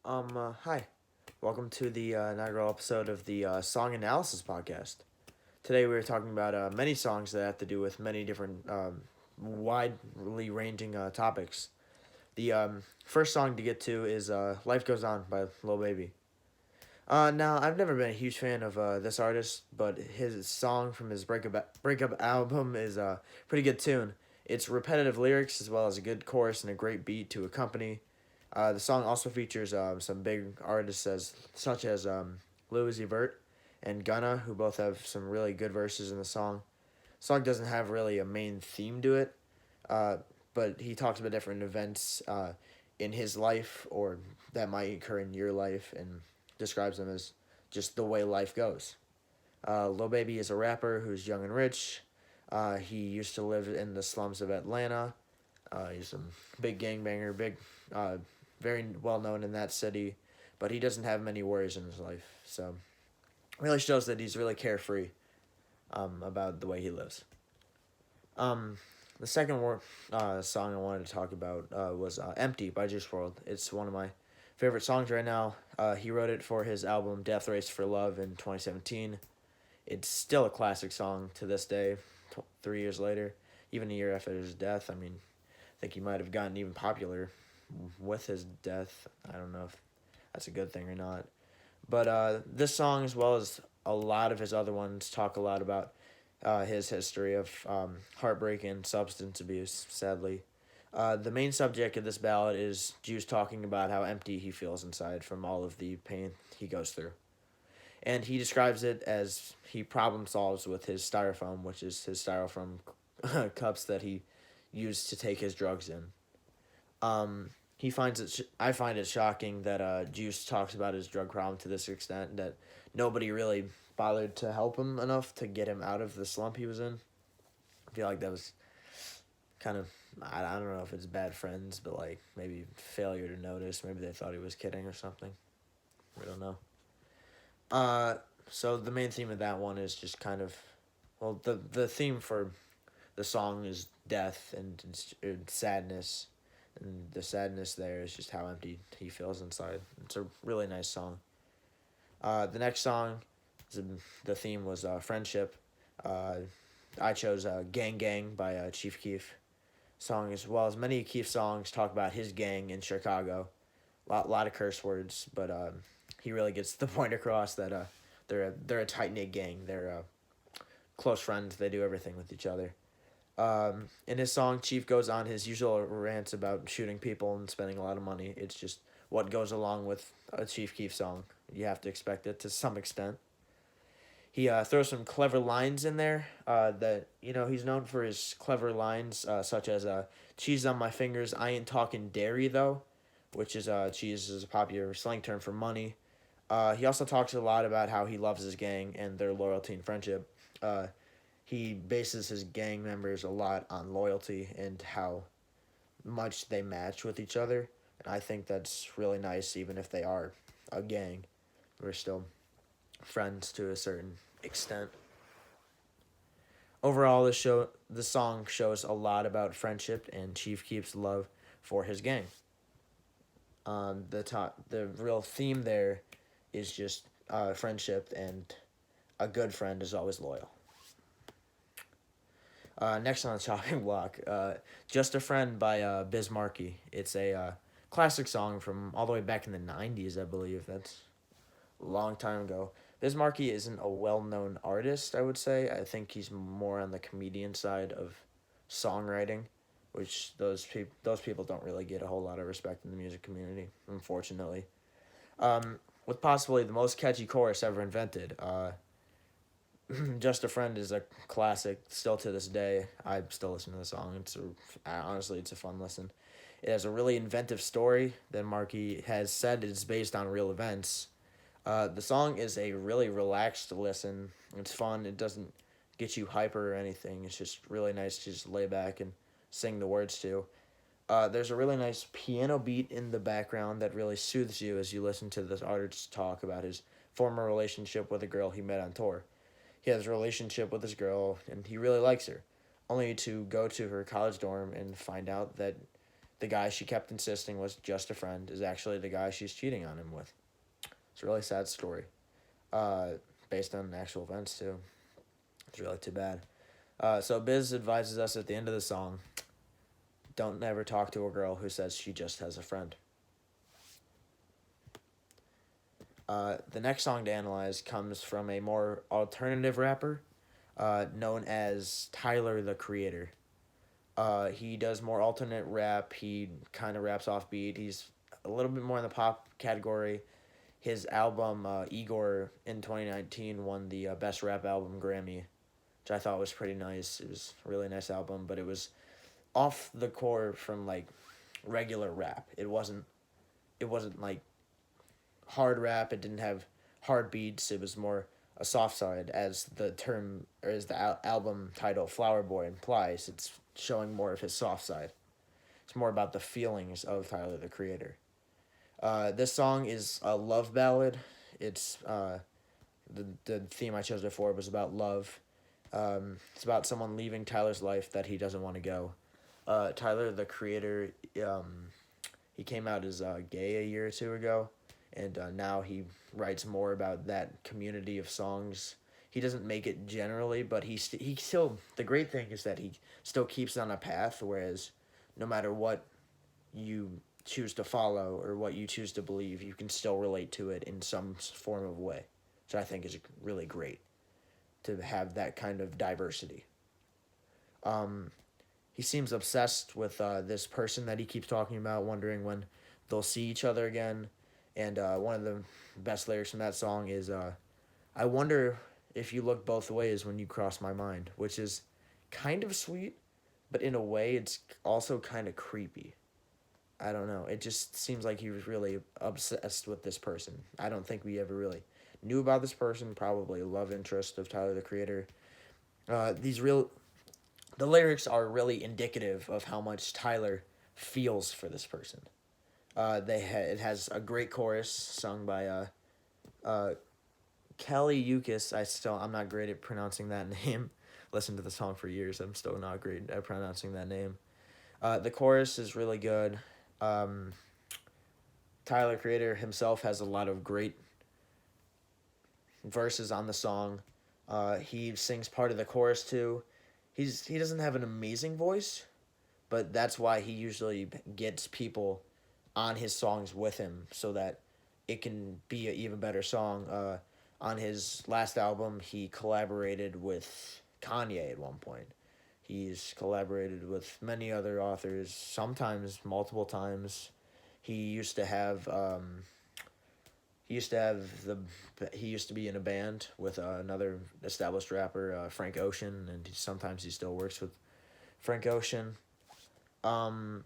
Hi. Welcome to the inaugural episode of the Song Analysis Podcast. Today we are talking about many songs that have to do with many different, widely ranging topics. The first song to get to is Life Goes On by Lil Baby. Now, I've never been a huge fan of this artist, but his song from his breakup album is a pretty good tune. It's repetitive lyrics as well as a good chorus and a great beat to accompany. The song also features some big artists such as Louis Vert and Gunna, who both have some really good verses in the song. The song doesn't have really a main theme to it, uh, but he talks about different events in his life or that might occur in your life and describes them as just the way life goes. Lil Baby is a rapper who's young and rich. He used to live in the slums of Atlanta. He's a big gangbanger, uh, very well known in that city, but he doesn't have many worries in his life. So, it really shows that he's really carefree about the way he lives. Um, the song I wanted to talk about was "Empty" by Juice WRLD. It's one of my favorite songs right now. He wrote it for his album "Death Race for Love" in 2017. It's still a classic song to this day, 3 years later, even a year after his death. I mean, I think he might have gotten even popular with his death. I don't know if that's a good thing or not. But this song, as well as a lot of his other ones, talk a lot about his history of heartbreak and substance abuse, sadly. The main subject of this ballad is Juice talking about how empty he feels inside from all of the pain he goes through. And he describes it as he problem solves with his styrofoam, which is his styrofoam cups that he used to take his drugs in. He finds it. I find it shocking that Juice talks about his drug problem to this extent that nobody really bothered to help him enough to get him out of the slump he was in. I feel like that was kind of I don't know if it's bad friends, but like maybe failure to notice. Maybe they thought he was kidding or something. We don't know. Uh, so the main theme of that one is just kind of, well, the theme for the song is death and sadness, and the sadness there is just how empty he feels inside. It's a really nice song. The next song, the theme was friendship. Uh, I chose "Gang Gang" by Chief Keef. Song as well as many Keef songs talk about his gang in Chicago. Lot of curse words, but he really gets the point across that they're a tight knit gang. They're close friends. They do everything with each other. In his song, Chief goes on his usual rants about shooting people and spending a lot of money. It's just what goes along with a Chief Keef song. You have to expect it to some extent. He throws some clever lines in there. That he's known for his clever lines, such as "cheese on my fingers. I ain't talking dairy though," which is cheese is a popular slang term for money. He also talks a lot about how he loves his gang and their loyalty and friendship. He bases his gang members a lot on loyalty and how much they match with each other. And I think that's really nice, even if they are a gang. We're still friends to a certain extent. Overall, the song shows a lot about friendship and Chief Keef's love for his gang. The real theme there is just friendship, and a good friend is always loyal. Next on the chopping block, "Just a Friend" by Biz Markie. It's a classic song from all the way back in the 90s, I believe. That's a long time ago. Biz Markie isn't a well-known artist, I would say. I think he's more on the comedian side of songwriting, which those people don't really get a whole lot of respect in the music community, unfortunately. With possibly the most catchy chorus ever invented. "Just a Friend" is a classic still to this day. I still listen to the song. Honestly, it's a fun listen. It has a really inventive story that Markey has said is based on real events. The song is a really relaxed listen. It's fun. It doesn't get you hyper or anything. It's just really nice to just lay back and sing the words to. There's a really nice piano beat in the background that really soothes you as you listen to this artist talk about his former relationship with a girl he met on tour. He has a relationship with this girl and he really likes her, only to go to her college dorm and find out that the guy she kept insisting was just a friend is actually the guy she's cheating on him with. It's a really sad story. Uh, Based on actual events too. It's really too bad. So Biz advises us at the end of the song, don't ever talk to a girl who says she just has a friend. The next song to analyze comes from a more alternative rapper known as Tyler, the Creator. He does more alternate rap. He kind of raps off beat. He's a little bit more in the pop category. His album, Igor, in 2019 won the Best Rap Album Grammy, which I thought was pretty nice. It was a really nice album, but it was off the core from like regular rap. It wasn't like hard rap. It didn't have hard beats. It was more a soft side, as the term or as the album title Flower Boy implies. It's showing more of his soft side. It's more about the feelings of Tyler, the Creator. This song is a love ballad. It's the theme I chose before was about love. It's about someone leaving Tyler's life that he doesn't want to go. Tyler, the Creator, he came out as gay a year or two ago, and now he writes more about that community of songs. He doesn't make it generally, but he still, the great thing is that he still keeps on a path, whereas no matter what you choose to follow or what you choose to believe, you can still relate to it in some form of way, which I think is really great to have that kind of diversity. He seems obsessed with this person that he keeps talking about, wondering when they'll see each other again. And one of the best lyrics from that song is, I wonder if you look both ways when you cross my mind, which is kind of sweet, but in a way it's also kind of creepy. I don't know. It just seems like he was really obsessed with this person. I don't think we ever really knew about this person, probably a love interest of Tyler, the Creator. These real The lyrics are really indicative of how much Tyler feels for this person. It has a great chorus sung by Kelly Yukis. I'm not great at pronouncing that name. Listened to the song for years. I'm still not great at pronouncing that name. The chorus is really good. Um, Tyler Creator himself has a lot of great verses on the song. He sings part of the chorus too. He doesn't have an amazing voice, but that's why he usually gets people on his songs with him so that it can be an even better song. On his last album, he collaborated with Kanye at one point. He's collaborated with many other authors, sometimes multiple times. He used to have he used to have the he used to be in a band with another established rapper, Frank Ocean, and sometimes he still works with Frank Ocean. Um,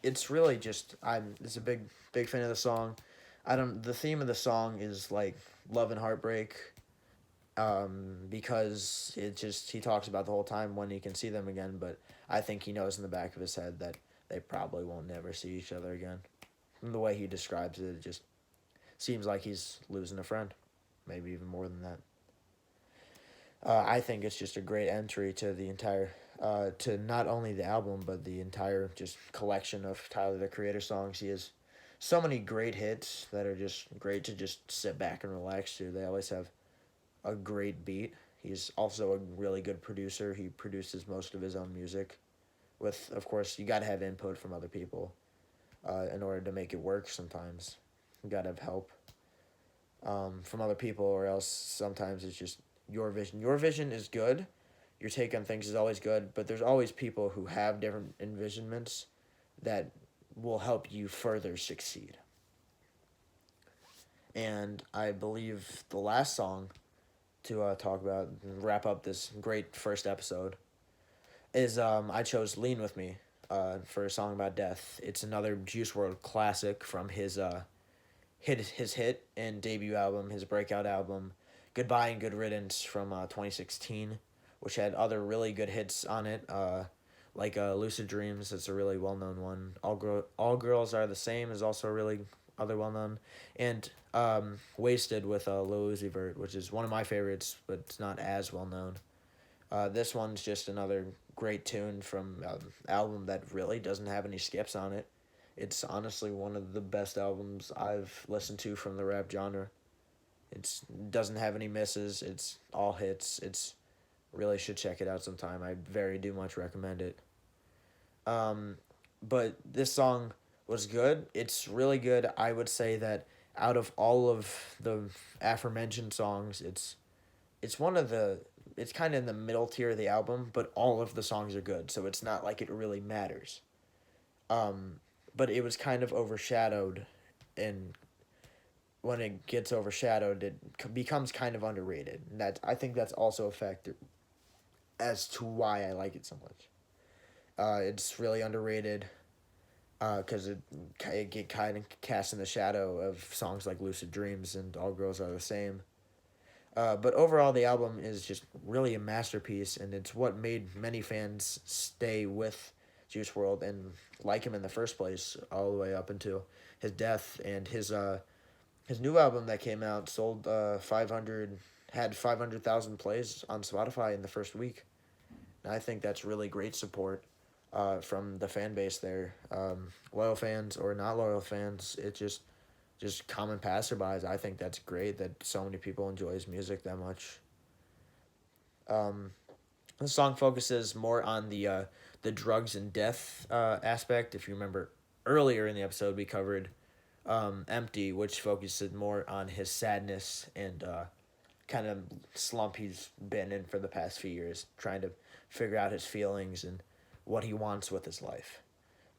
it's really just it's a big fan of the song. The theme of the song is like love and heartbreak. Because he talks about the whole time when he can see them again, but I think he knows in the back of his head that they probably won't never see each other again. From the way he describes it, it just seems like he's losing a friend, maybe even more than that. I think it's just a great entry to the entire, to not only the album, but the entire just collection of Tyler, the Creator songs. He has so many great hits that are just great to just sit back and relax to. They always have a great beat. He's also a really good producer. He produces most of his own music. With, of course, you got to have input from other people in order to make it work sometimes. You got to have help from other people, or else sometimes it's just your vision. Your vision is good. Your take on things is always good, but there's always people who have different envisionments that will help you further succeed. And I believe the last song to talk about and wrap up this great first episode is I chose Lean With Me for a song about death. It's another Juice WRLD classic from his hit and debut album, his breakout album, Goodbye and Good Riddance from 2016, which had other really good hits on it, like Lucid Dreams. It's a really well-known one. All Girls Are the Same is also a really other well-known, and Wasted with Lil Uzi Vert, which is one of my favorites, but it's not as well-known. This one's just another great tune from an album that really doesn't have any skips on it. It's honestly one of the best albums I've listened to from the rap genre. It's doesn't have any misses. It's all hits. It's really should check it out sometime. I very do much recommend it. Um, but this song was good. It's really good. I would say that out of all of the aforementioned songs, it's one of the it's kind of in the middle tier of the album, but all of the songs are good, so it's not like it really matters. Um, but it was kind of overshadowed, and when it gets overshadowed, it becomes kind of underrated. And that I think that's also a factor as to why I like it so much. It's really underrated because it get kind of cast in the shadow of songs like "Lucid Dreams" and "All Girls Are the Same." But overall, the album is just really a masterpiece, and it's what made many fans stay with Juice World and like him in the first place, all the way up until his death. And his new album that came out sold 500 had 500,000 plays on Spotify in the first week. And I think that's really great support from the fan base there. Loyal fans or not loyal fans, it just common passerbys. I think that's great that so many people enjoy his music that much. Um, the song focuses more on the drugs and death aspect. If you remember earlier in the episode, we covered "Empty," which focuses more on his sadness and kind of slump he's been in for the past few years, trying to figure out his feelings and what he wants with his life.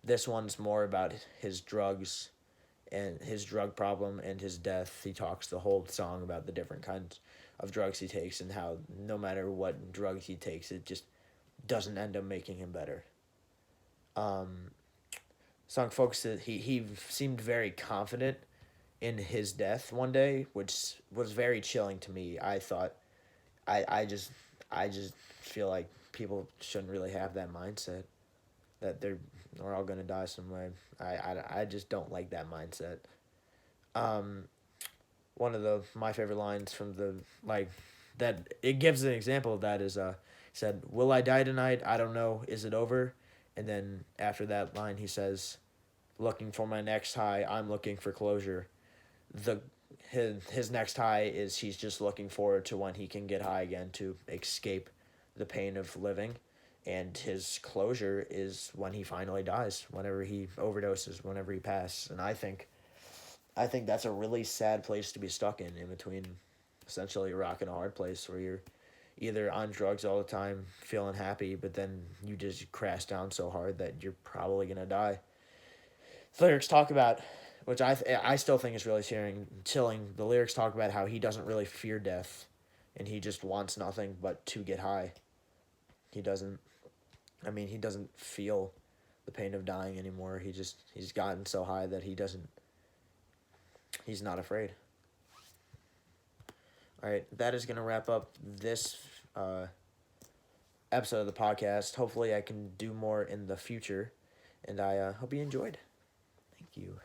This one's more about his drugs and his drug problem and his death. He talks the whole song about the different kinds of drugs he takes and how no matter what drugs he takes, it just doesn't end up making him better. Um, Song focuses. He seemed very confident in his death one day, which was very chilling to me. I thought, I just feel like people shouldn't really have that mindset that we're all gonna die some way. I just don't like that mindset. Um, One of the my favorite lines from the like that it gives an example of that is said, "Will I die tonight? I don't know. Is it over?" And then after that line, he says, "Looking for my next high. I'm looking for closure." The his next high is he's just looking forward to when he can get high again to escape the pain of living, and his closure is when he finally dies, whenever he overdoses, whenever he passes. And I think that's a really sad place to be stuck in between essentially a rock and a hard place where you're either on drugs all the time, feeling happy, but then you just crash down so hard that you're probably gonna die. The lyrics talk about, which I still think is really chilling. The lyrics talk about how he doesn't really fear death, and he just wants nothing but to get high. He doesn't. I mean, he doesn't feel the pain of dying anymore. He's gotten so high that he doesn't. He's not afraid. All right, that is gonna wrap up this episode of the podcast. Hopefully, I can do more in the future, and I hope you enjoyed. Thank you.